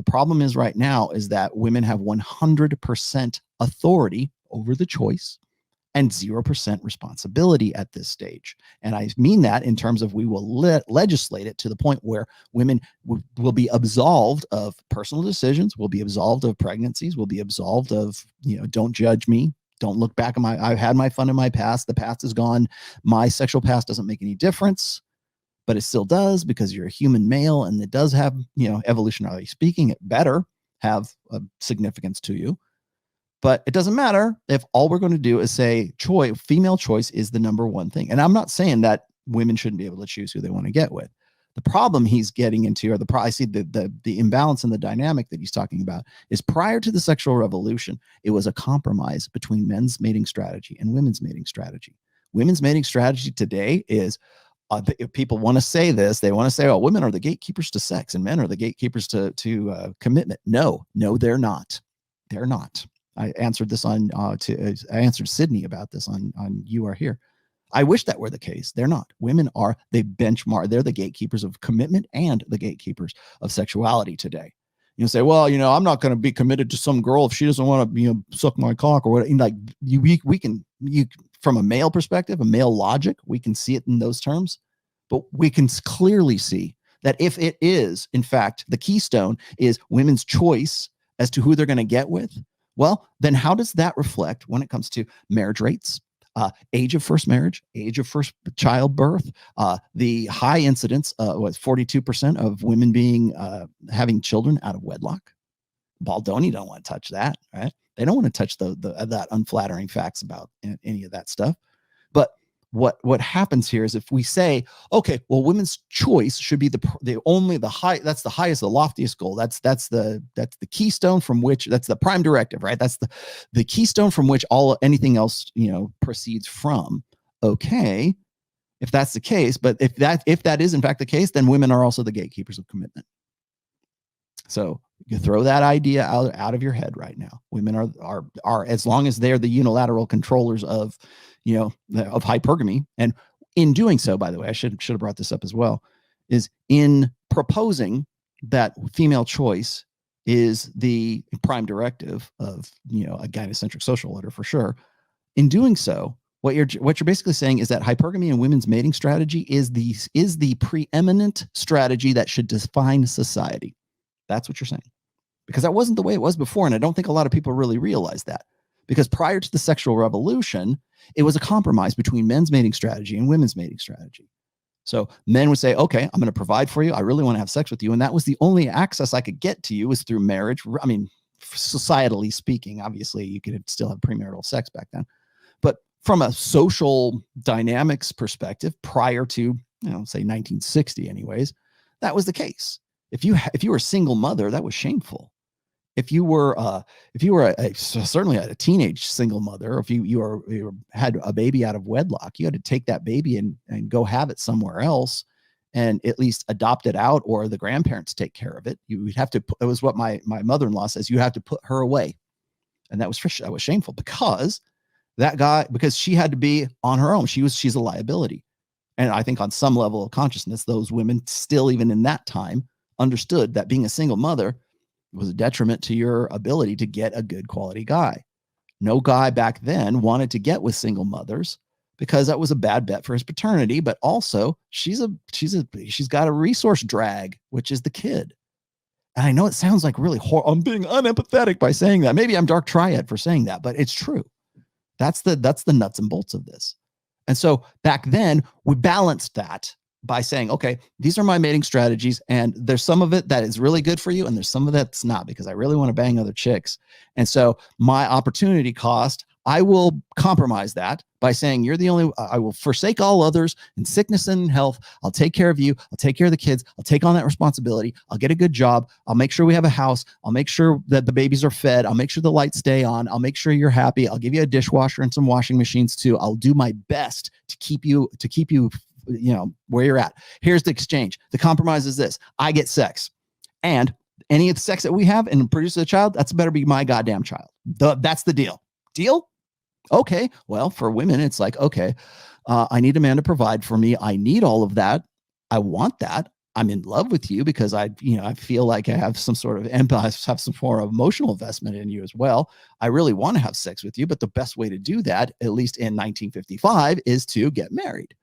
problem is right now is that women have 100% authority over the choice and 0% responsibility at this stage. And I mean that in terms of we will legislate it to the point where women will be absolved of personal decisions, will be absolved of pregnancies, will be absolved of, don't judge me. Don't look back at I've had my fun in my past. The past is gone. My sexual past doesn't make any difference, but it still does because you're a human male, and it does have, evolutionarily speaking, it better have a significance to you. But it doesn't matter if all we're going to do is say female choice is the number one thing. And I'm not saying that women shouldn't be able to choose who they want to get with. The problem he's getting into, or I see the imbalance in the dynamic that he's talking about, is prior to the sexual revolution, it was a compromise between men's mating strategy and women's mating strategy. Women's mating strategy today is, if people want to say this, they want to say, oh, women are the gatekeepers to sex and men are the gatekeepers to commitment. No, they're not. They're not. I answered this I answered Sydney about this on You Are Here. I wish that were the case. They're not. Women are the benchmark. They're the gatekeepers of commitment and the gatekeepers of sexuality today. You say, well, I'm not going to be committed to some girl if she doesn't want to, suck my cock or what. Like we can from a male perspective, a male logic, we can see it in those terms, but we can clearly see that if it is, in fact, the keystone is women's choice as to who they're going to get with, well, then how does that reflect when it comes to marriage rates, age of first marriage, age of first childbirth, the high incidence, 42% of women having children out of wedlock? Baldoni don't want to touch that, right? They don't want to touch that unflattering facts about any of that stuff. But what happens here is if we say, okay, well, women's choice should be that's the highest, the loftiest goal. That's the keystone from which, that's the prime directive, right? That's the keystone from which anything else, proceeds from. Okay, if that's the case, but if that is in fact the case, then women are also the gatekeepers of commitment. So you throw that idea out of your head right now. Women are as long as they're the unilateral controllers of hypergamy. And in doing so, by the way, I should have brought this up as well, is in proposing that female choice is the prime directive of, a gynocentric social order for sure. In doing so, what you're basically saying is that hypergamy and women's mating strategy is the preeminent strategy that should define society. That's what you're saying. Because that wasn't the way it was before. And I don't think a lot of people really realize that. Because prior to the sexual revolution, it was a compromise between men's mating strategy and women's mating strategy. So men would say, okay, I'm going to provide for you. I really want to have sex with you. And that was the only access I could get to you was through marriage. I mean, societally speaking, obviously you could still have premarital sex back then. But from a social dynamics perspective, prior to, say 1960 anyways, that was the case. If you were a single mother, that was shameful. If you were certainly a teenage single mother, if you had a baby out of wedlock, you had to take that baby and go have it somewhere else, and at least adopt it out, or the grandparents take care of it. You would have to. It was what my mother-in-law says. You have to put her away, and that was shameful because she had to be on her own. She's a liability, and I think on some level of consciousness, those women still, even in that time, understood that being a single mother was a detriment to your ability to get a good quality guy. No guy back then wanted to get with single mothers because that was a bad bet for his paternity, but also she's got a resource drag, which is the kid. And I know it sounds like really I'm being unempathetic by saying that. Maybe I'm dark triad for saying that, but it's true. That's the nuts and bolts of this. And so back then we balanced that by saying, okay, these are my mating strategies, and there's some of it that is really good for you, and there's some of that's not, because I really want to bang other chicks. And so my opportunity cost, I will compromise that by saying I will forsake all others in sickness and health. I'll take care of you. I'll take care of the kids. I'll take on that responsibility. I'll get a good job. I'll make sure we have a house. I'll make sure that the babies are fed. I'll make sure the lights stay on. I'll make sure you're happy. I'll give you a dishwasher and some washing machines too. I'll do my best to keep you where you're at. Here's the exchange. The compromise is this: I get sex, and any of the sex that we have and produce a child, that's better be my goddamn child. That's the deal. Deal? Okay. Well, for women, it's like, okay, I need a man to provide for me. I need all of that. I want that. I'm in love with you because I feel like I have some sort of empathy, have some form of emotional investment in you as well. I really want to have sex with you, but the best way to do that, at least in 1955, is to get married.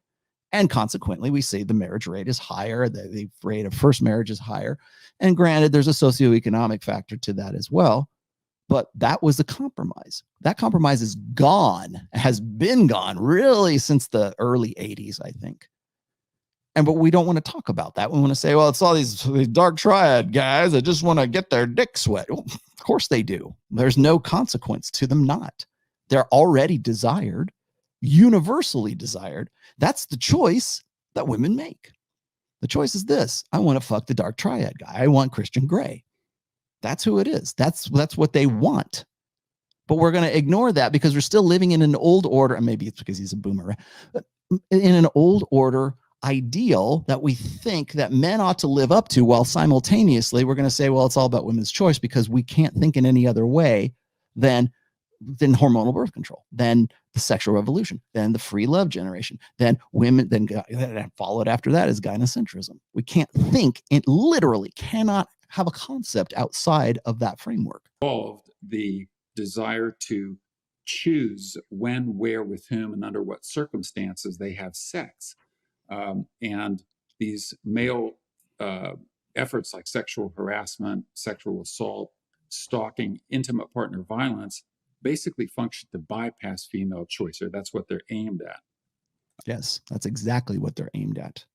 And consequently, we say the marriage rate is higher, the rate of first marriage is higher. And granted, there's a socioeconomic factor to that as well. But that was the compromise. That compromise is gone, has been gone really since the early 80s, I think. But we don't want to talk about that. We want to say, well, it's all these dark triad guys that just want to get their dick sweat. Well, of course they do. There's no consequence to them not. They're already desired, universally desired. That's the choice that women make. The choice is this. I want to fuck the dark triad guy. I want Christian Grey. That's who it is. That's what they want. But we're going to ignore that because we're still living in an old order. And maybe it's because he's a boomer, but in an old order ideal that we think that men ought to live up to, while simultaneously we're going to say, well, it's all about women's choice because we can't think in any other way than hormonal birth control, then the sexual revolution, then the free love generation, then women, then followed after that is gynocentrism. We can't think, it literally cannot have a concept outside of that framework. The desire to choose when, where, with whom, and under what circumstances they have sex. And these male efforts like sexual harassment, sexual assault, stalking, intimate partner violence basically function to bypass female choice, or that's what they're aimed at. Yes, that's exactly what they're aimed at.